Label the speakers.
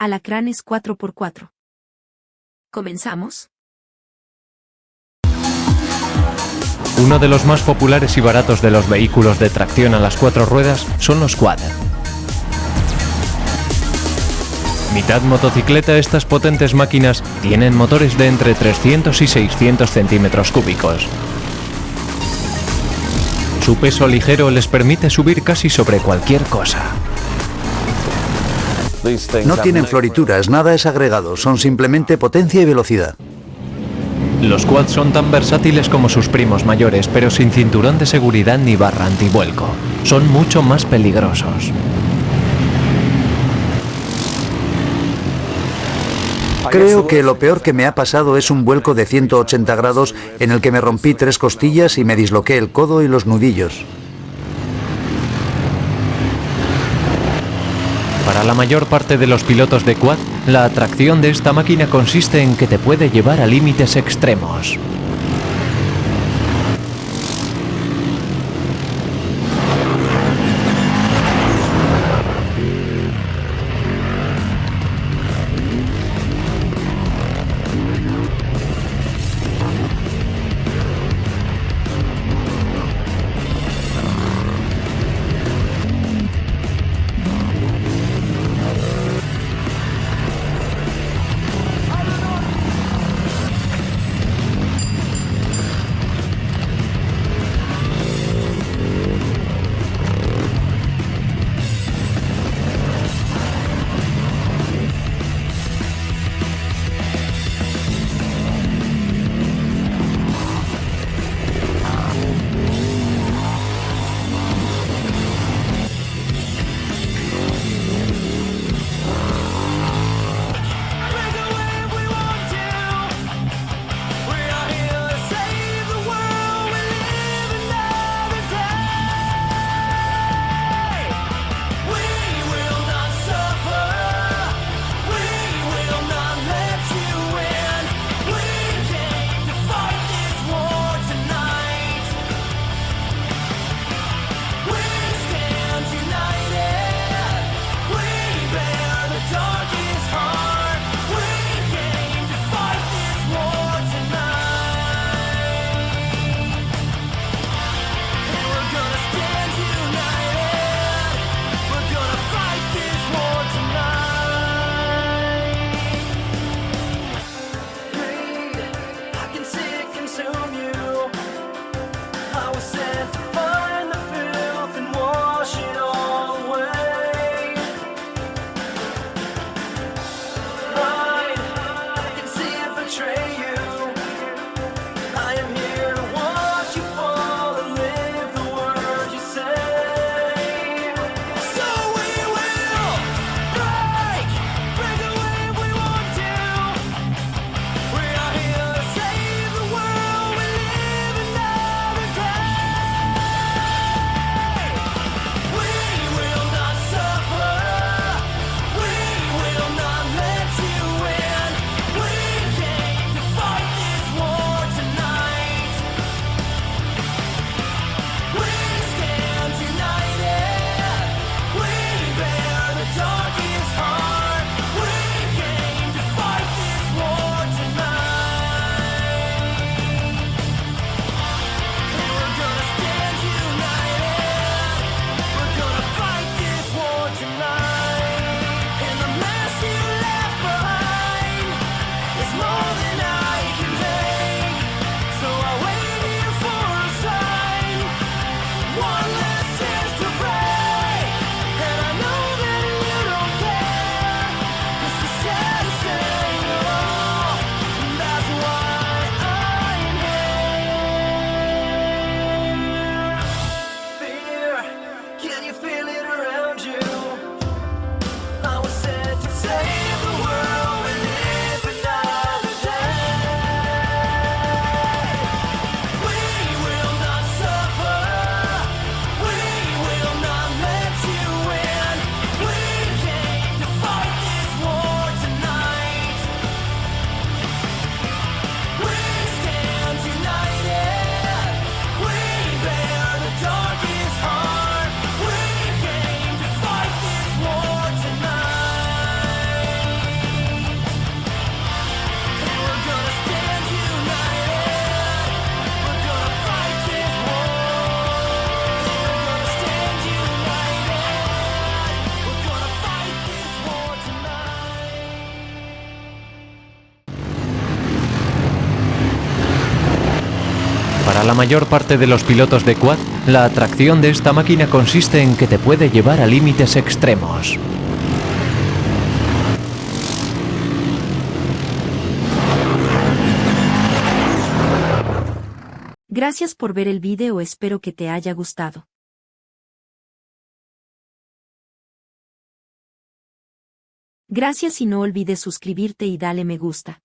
Speaker 1: Alacranes 4x4. ¿Comenzamos?
Speaker 2: Uno de los más populares y baratos de los vehículos de tracción a las 4 ruedas son los quad. Mitad motocicleta, estas potentes máquinas tienen motores de entre 300 y 600 centímetros cúbicos. Su peso ligero les permite subir casi sobre cualquier cosa.
Speaker 3: No tienen florituras, nada es agregado, son simplemente potencia y velocidad.
Speaker 2: Los quads son tan versátiles como sus primos mayores, pero sin cinturón de seguridad ni barra antivuelco. Son mucho más peligrosos.
Speaker 3: Creo que lo peor que me ha pasado es un vuelco de 180 grados en el que me rompí 3 costillas y me disloqué el codo y los nudillos.
Speaker 2: Para la mayor parte de los pilotos de quad, la atracción de esta máquina consiste en que te puede llevar a límites extremos. Para la mayor parte de los pilotos de quad, la atracción de esta máquina consiste en que te puede llevar a límites extremos.
Speaker 1: Gracias por ver el vídeo, espero que te haya gustado. Gracias y no olvides suscribirte y dale me gusta.